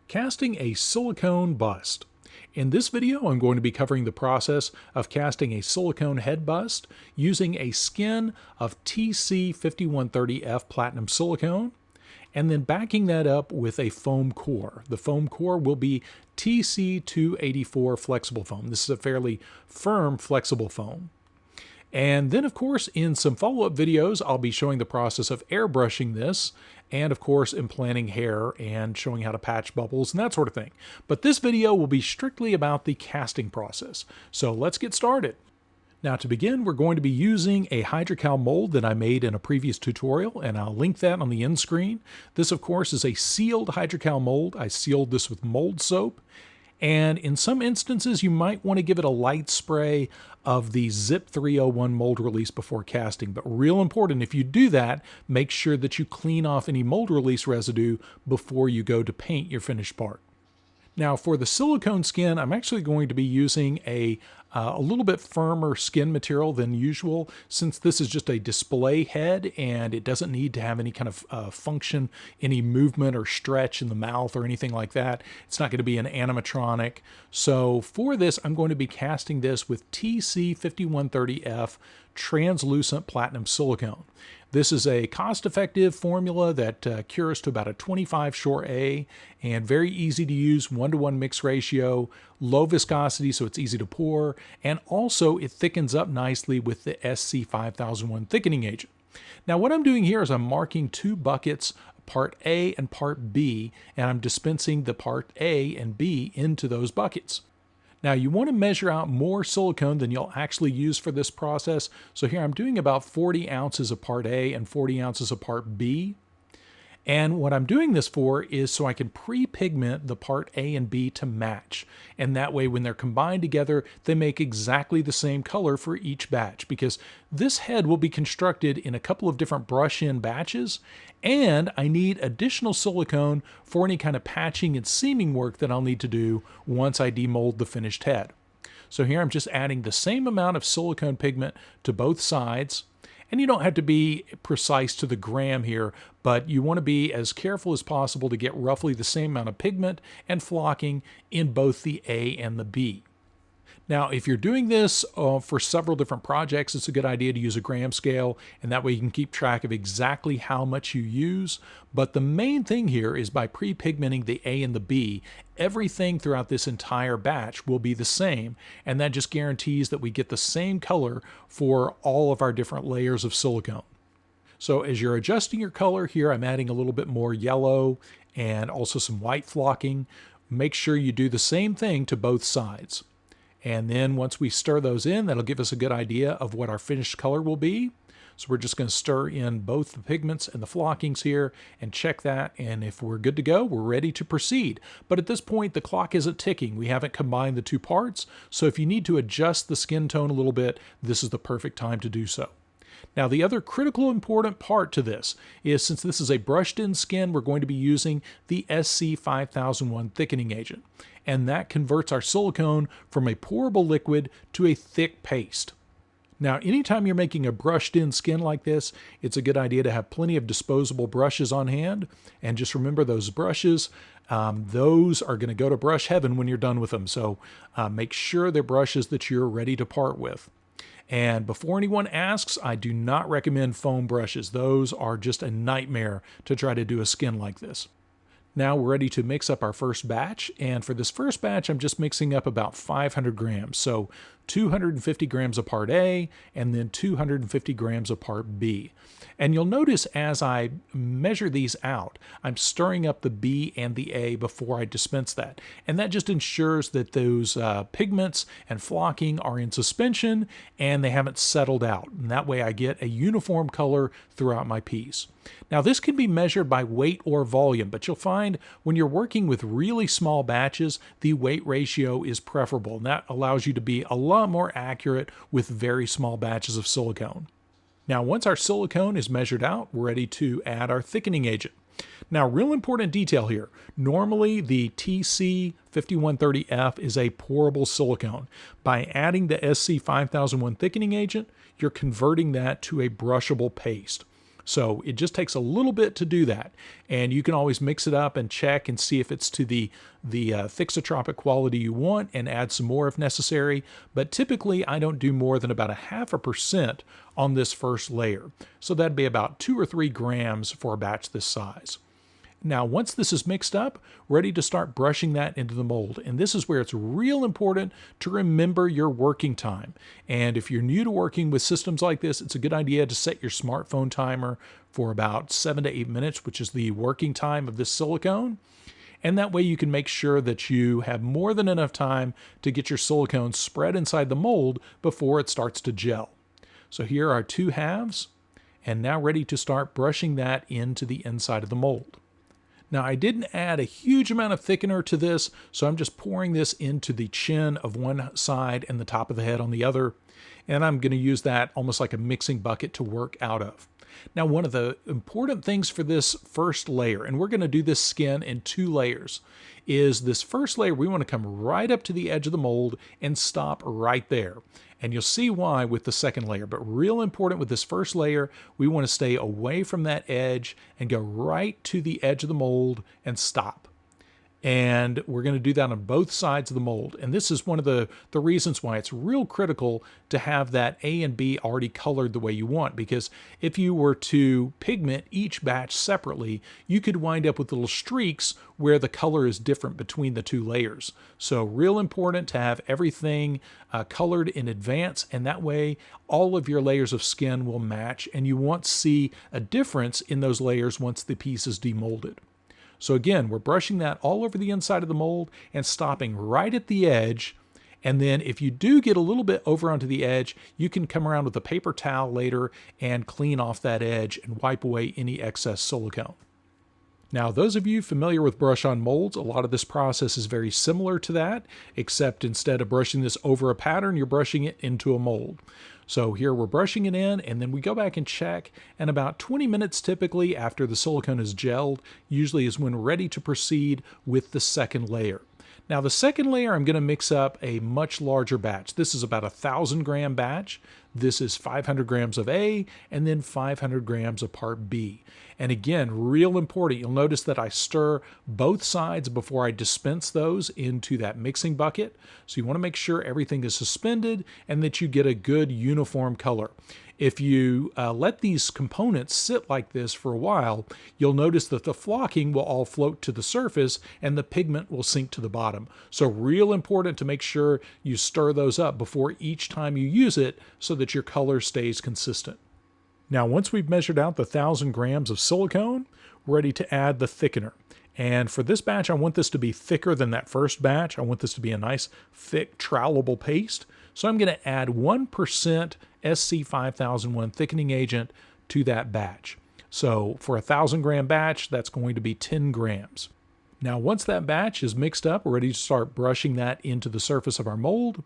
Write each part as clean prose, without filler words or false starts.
Casting a silicone bust. In this video, I'm going to be covering the process of casting a silicone head bust using a skin of TC5130F platinum silicone, and then backing that up with a foam core. The foam core will be TC284 flexible foam. This is a fairly firm flexible foam. And then, of course, in some follow-up videos, I'll be showing the process of airbrushing this and, of course, implanting hair and showing how to patch bubbles and that sort of thing. But this video will be strictly about the casting process. So let's get started. Now, to begin, we're going to be using a hydrocal mold that I made in a previous tutorial, and I'll link that on the end screen. This, of course, is a sealed hydrocal mold. I sealed this with mold soap. And in some instances, you might want to give it a light spray of the Zip 301 mold release before casting. But real important, if you do that, make sure that you clean off any mold release residue before you go to paint your finished part. Now, for the silicone skin, I'm actually going to be using a little bit firmer skin material than usual, since this is just a display head and it doesn't need to have any kind of function, any movement or stretch in the mouth or anything like that. It's not going to be an animatronic. So for this, I'm going to be casting this with TC5130F translucent platinum silicone. This is a cost-effective formula that cures to about a 25 short A and very easy to use, 1-to-1 mix ratio, low viscosity so it's easy to pour, and also it thickens up nicely with the SC5001 thickening agent. Now what I'm doing here is I'm marking two buckets, part A and part B, and I'm dispensing the part A and B into those buckets. Now you want to measure out more silicone than you'll actually use for this process. So here I'm doing about 40 ounces of part A and 40 ounces of part B. And what I'm doing this for is so I can pre-pigment the part A and B to match. And that way when they're combined together, they make exactly the same color for each batch, because this head will be constructed in a couple of different brush-in batches, and I need additional silicone for any kind of patching and seaming work that I'll need to do once I demold the finished head. So here I'm just adding the same amount of silicone pigment to both sides. And you don't have to be precise to the gram here, but you want to be as careful as possible to get roughly the same amount of pigment and flocking in both the A and the B. Now, if you're doing this for several different projects, it's a good idea to use a gram scale, and that way you can keep track of exactly how much you use. But the main thing here is by pre-pigmenting the A and the B, everything throughout this entire batch will be the same, and that just guarantees that we get the same color for all of our different layers of silicone. So as you're adjusting your color here, I'm adding a little bit more yellow and also some white flocking. Make sure you do the same thing to both sides. And then once we stir those in, that'll give us a good idea of what our finished color will be. So we're just going to stir in both the pigments and the flockings here and check that. And if we're good to go, we're ready to proceed. But at this point, the clock isn't ticking. We haven't combined the two parts. So if you need to adjust the skin tone a little bit, this is the perfect time to do so. Now, the other critical important part to this is, since this is a brushed-in skin, we're going to be using the SC5001 thickening agent. And that converts our silicone from a pourable liquid to a thick paste. Now, anytime you're making a brushed-in skin like this, it's a good idea to have plenty of disposable brushes on hand. And just remember, those brushes, those are going to go to brush heaven when you're done with them. So make sure they're brushes that you're ready to part with. And before anyone asks, I do not recommend foam brushes. Those are just a nightmare to try to do a skin like this. Now we're ready to mix up our first batch, and for this first batch I'm just mixing up about 500 grams, so 250 grams of part A and then 250 grams of part B. And you'll notice as I measure these out, I'm stirring up the B and the A before I dispense that. And that just ensures that those pigments and flocking are in suspension and they haven't settled out. And that way I get a uniform color throughout my piece. Now this can be measured by weight or volume, but you'll find when you're working with really small batches, the weight ratio is preferable. And that allows you to be a lot more accurate with very small batches of silicone. Now, once our silicone is measured out, we're ready to add our thickening agent. Now, real important detail here. Normally, the TC5130F is a pourable silicone. By adding the SC5001 thickening agent, you're converting that to a brushable paste. So it just takes a little bit to do that. And you can always mix it up and check and see if it's to the thixotropic quality you want and add some more if necessary. But typically I don't do more than about 0.5% on this first layer. So that'd be about 2 or 3 grams for a batch this size. Now, once this is mixed up, ready to start brushing that into the mold. And this is where it's real important to remember your working time. And if you're new to working with systems like this, it's a good idea to set your smartphone timer for about 7 to 8 minutes, which is the working time of this silicone. And that way you can make sure that you have more than enough time to get your silicone spread inside the mold before it starts to gel. So here are 2 halves, and now ready to start brushing that into the inside of the mold. Now, I didn't add a huge amount of thickener to this, so I'm just pouring this into the chin of one side and the top of the head on the other, and I'm going to use that almost like a mixing bucket to work out of. Now, one of the important things for this first layer, and we're going to do this skin in 2 layers, is this first layer, we want to come right up to the edge of the mold and stop right there. And you'll see why with the second layer, but real important with this first layer, we want to stay away from that edge and go right to the edge of the mold and stop. And we're going to do that on both sides of the mold. And this is one of the reasons why it's real critical to have that A and B already colored the way you want, because if you were to pigment each batch separately, you could wind up with little streaks where the color is different between the 2 layers. So real important to have everything colored in advance, and that way all of your layers of skin will match, and you won't see a difference in those layers once the piece is demolded. So again, we're brushing that all over the inside of the mold and stopping right at the edge. And then if you do get a little bit over onto the edge, you can come around with a paper towel later and clean off that edge and wipe away any excess silicone. Now, those of you familiar with brush-on molds, a lot of this process is very similar to that, except instead of brushing this over a pattern, you're brushing it into a mold. So here we're brushing it in, and then we go back and check, and about 20 minutes typically after the silicone is gelled, usually is when we're ready to proceed with the second layer. Now the second layer, I'm going to mix up a much larger batch. This is about a 1,000-gram batch. This is 500 grams of A and then 500 grams of part B. And again, real important, you'll notice that I stir both sides before I dispense those into that mixing bucket. So you want to make sure everything is suspended and that you get a good uniform color. If you let these components sit like this for a while, you'll notice that the flocking will all float to the surface and the pigment will sink to the bottom. So real important to make sure you stir those up before each time you use it so that your color stays consistent. Now, once we've measured out the 1,000 grams of silicone, we're ready to add the thickener. And for this batch, I want this to be thicker than that first batch. I want this to be a nice, thick, trowelable paste. So I'm going to add 1% SC5001 thickening agent to that batch. So for a 1,000-gram batch, that's going to be 10 grams. Now, once that batch is mixed up, we're ready to start brushing that into the surface of our mold.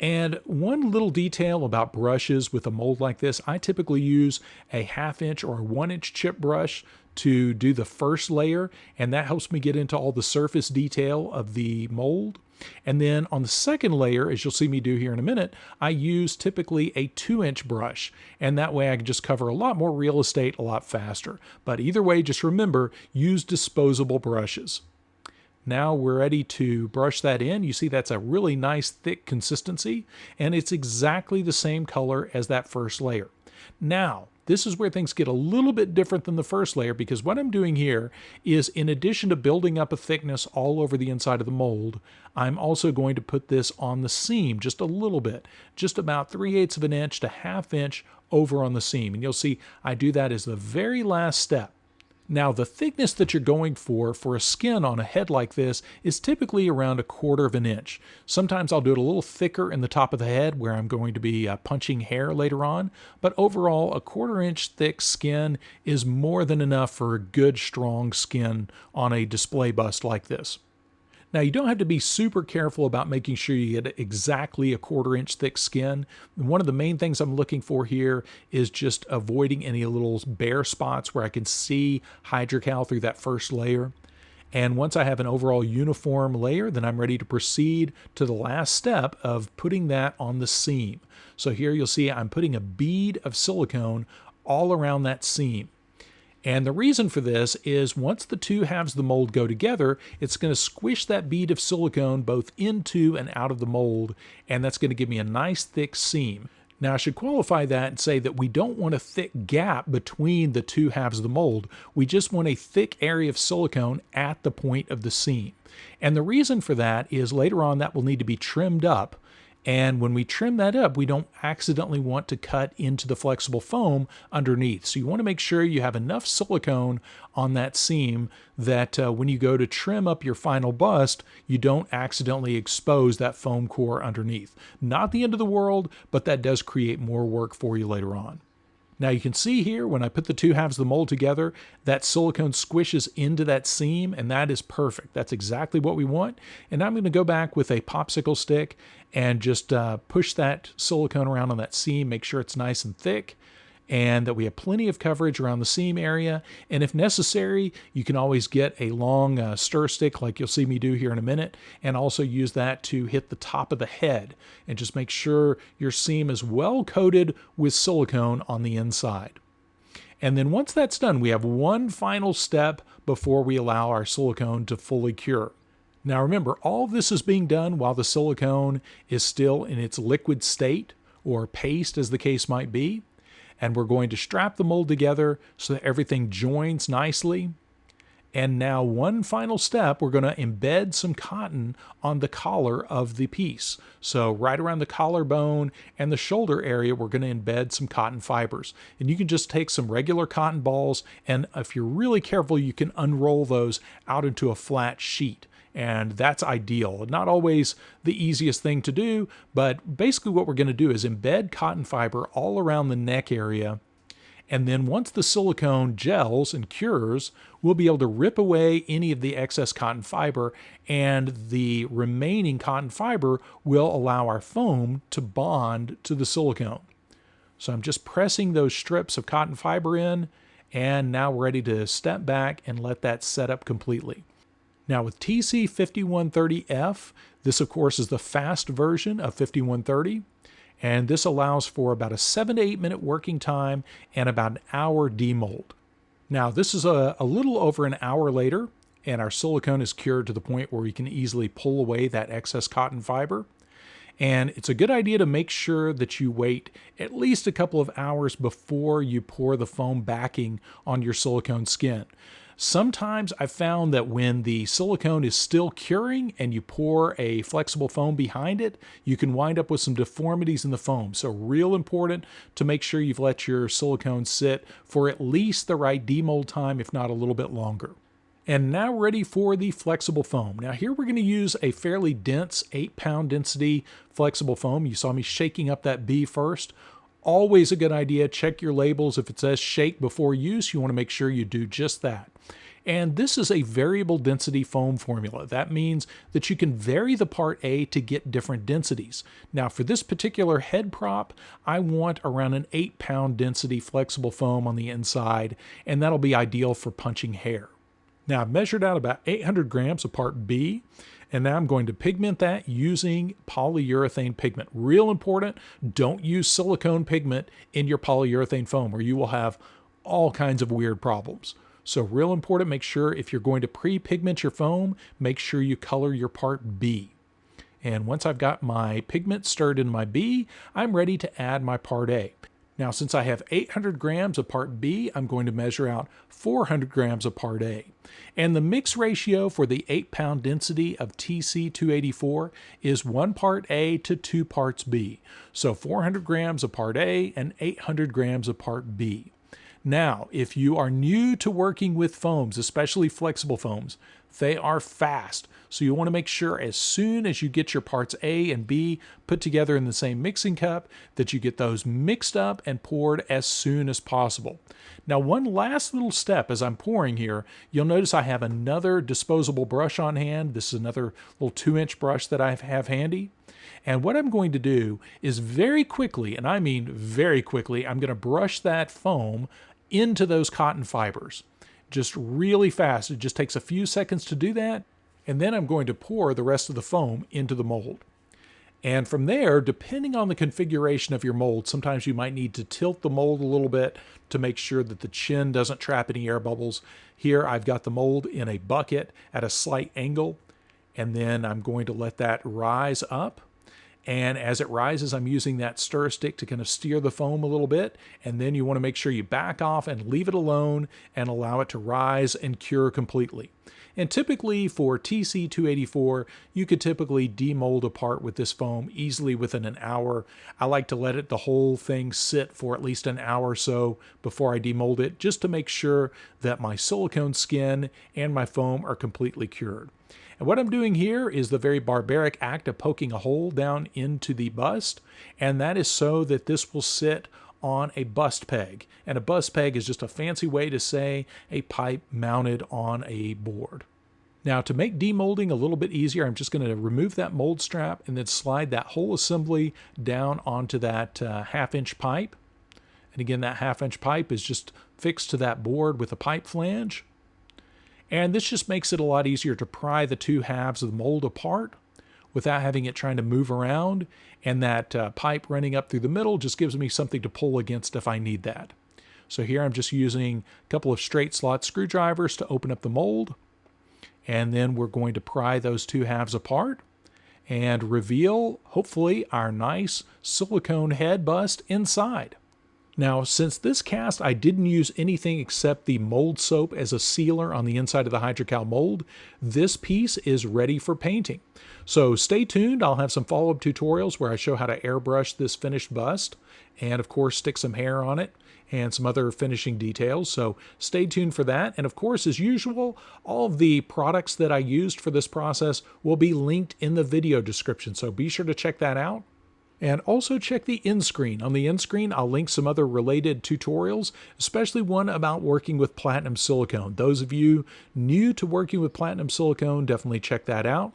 And one little detail about brushes with a mold like this, I typically use a 1/2 inch or a 1 inch chip brush to do the first layer, and that helps me get into all the surface detail of the mold. And then on the second layer, as you'll see me do here in a minute, I use typically a 2-inch brush, and that way I can just cover a lot more real estate a lot faster. But either way, just remember, use disposable brushes. Now we're ready to brush that in. You see that's a really nice thick consistency, and it's exactly the same color as that first layer. Now, this is where things get a little bit different than the first layer, because what I'm doing here is, in addition to building up a thickness all over the inside of the mold, I'm also going to put this on the seam just a little bit, just about 3/8 of an inch to 1/2 inch over on the seam. And you'll see I do that as the very last step. Now, the thickness that you're going for a skin on a head like this is typically around 1/4 of an inch. Sometimes I'll do it a little thicker in the top of the head where I'm going to be punching hair later on, but overall 1/4 inch thick skin is more than enough for a good strong skin on a display bust like this. Now, you don't have to be super careful about making sure you get exactly 1/4 inch thick skin. One of the main things I'm looking for here is just avoiding any little bare spots where I can see hydrocal through that first layer. And once I have an overall uniform layer, then I'm ready to proceed to the last step of putting that on the seam. So here you'll see I'm putting a bead of silicone all around that seam. And the reason for this is once the two halves of the mold go together, it's going to squish that bead of silicone both into and out of the mold, and that's going to give me a nice thick seam. Now I should qualify that and say that we don't want a thick gap between the two halves of the mold. We just want a thick area of silicone at the point of the seam. And the reason for that is later on that will need to be trimmed up. And when we trim that up, we don't accidentally want to cut into the flexible foam underneath. So you want to make sure you have enough silicone on that seam that when you go to trim up your final bust, you don't accidentally expose that foam core underneath. Not the end of the world, but that does create more work for you later on. Now you can see here when I put the two halves of the mold together, that silicone squishes into that seam, and that is perfect. That's exactly what we want. And I'm going to go back with a popsicle stick and just push that silicone around on that seam, make sure it's nice and thick, and that we have plenty of coverage around the seam area. And if necessary, you can always get a long stir stick like you'll see me do here in a minute, and also use that to hit the top of the head and just make sure your seam is well coated with silicone on the inside. And then once that's done, we have one final step before we allow our silicone to fully cure. Now remember, all of this is being done while the silicone is still in its liquid state, or paste as the case might be. And we're going to strap the mold together so that everything joins nicely. And now one final step, we're going to embed some cotton on the collar of the piece. So right around the collarbone and the shoulder area, we're going to embed some cotton fibers. And you can just take some regular cotton balls, and if you're really careful, you can unroll those out into a flat sheet. And that's ideal. Not always the easiest thing to do, but basically what we're going to do is embed cotton fiber all around the neck area. And then once the silicone gels and cures, we'll be able to rip away any of the excess cotton fiber, and the remaining cotton fiber will allow our foam to bond to the silicone. So I'm just pressing those strips of cotton fiber in, and now we're ready to step back and let that set up completely. Now with TC5130F, this of course is the fast version of 5130, and this allows for about a 7 to 8 minute working time and about an hour demold. Now this is a little over an hour later, and our silicone is cured to the point where we can easily pull away that excess cotton fiber. And it's a good idea to make sure that you wait at least a couple of hours before you pour the foam backing on your silicone skin. Sometimes I've found that when the silicone is still curing and you pour a flexible foam behind it, you can wind up with some deformities in the foam. So real important to make sure you've let your silicone sit for at least the right demold time, if not a little bit longer. And now ready for the flexible foam. Now here we're going to use a fairly dense 8-pound density flexible foam. You saw me shaking up that B first. Always a good idea. Check your labels. If it says shake before use, you want to make sure you do just that. And this is a variable density foam formula. That means that you can vary the part A to get different densities. Now for this particular head prop, I want around an 8-pound density flexible foam on the inside, and that'll be ideal for punching hair. Now I've measured out about 800 grams of part B, and now I'm going to pigment that using polyurethane pigment. Real important, don't use silicone pigment in your polyurethane foam or you will have all kinds of weird problems. So real important, make sure if you're going to pre-pigment your foam, make sure you color your part B. And once I've got my pigment stirred in my B, I'm ready to add my part A. Now, since I have 800 grams of part B, I'm going to measure out 400 grams of part A. And the mix ratio for the 8-pound density of TC284 is 1 part A to 2 parts B. So 400 grams of part A and 800 grams of part B. Now, if you are new to working with foams, especially flexible foams, they are fast. So you want to make sure as soon as you get your parts A and B put together in the same mixing cup that you get those mixed up and poured as soon as possible. Now, one last little step as I'm pouring here, you'll notice I have another disposable brush on hand. This is another little 2-inch brush that I have handy. And what I'm going to do is very quickly, and I mean very quickly, I'm going to brush that foam into those cotton fibers. Just really fast. It just takes a few seconds to do that. And then I'm going to pour the rest of the foam into the mold. And from there, depending on the configuration of your mold, sometimes you might need to tilt the mold a little bit to make sure that the chin doesn't trap any air bubbles. Here I've got the mold in a bucket at a slight angle, and then I'm going to let that rise up. And as it rises, I'm using that stir stick to kind of steer the foam a little bit. And then you want to make sure you back off and leave it alone and allow it to rise and cure completely. And typically for TC284, you could typically demold a part with this foam easily within an hour. I like to let the whole thing sit for at least an hour or so before I demold it, just to make sure that my silicone skin and my foam are completely cured. And what I'm doing here is the very barbaric act of poking a hole down into the bust, and that is so that this will sit on a bust peg. And a bust peg is just a fancy way to say a pipe mounted on a board. Now, to make demolding a little bit easier, I'm just going to remove that mold strap and then slide that whole assembly down onto that half-inch pipe. And again, that half-inch pipe is just fixed to that board with a pipe flange. And this just makes it a lot easier to pry the two halves of the mold apart without having it trying to move around. And that pipe running up through the middle just gives me something to pull against if I need that. So here I'm just using a couple of straight slot screwdrivers to open up the mold. And then we're going to pry those two halves apart and reveal, hopefully, our nice silicone head bust inside. Now, since this cast, I didn't use anything except the mold soap as a sealer on the inside of the hydrocal mold, this piece is ready for painting. So stay tuned. I'll have some follow-up tutorials where I show how to airbrush this finished bust and, of course, stick some hair on it and some other finishing details. So stay tuned for that. And, of course, as usual, all of the products that I used for this process will be linked in the video description. So be sure to check that out. And also check the end screen. On the end screen, I'll link some other related tutorials, especially one about working with platinum silicone. Those of you new to working with platinum silicone, definitely check that out.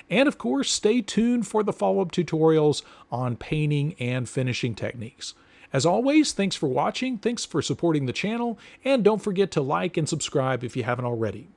And of course, stay tuned for the follow-up tutorials on painting and finishing techniques. As always, thanks for watching, thanks for supporting the channel, and don't forget to like and subscribe if you haven't already.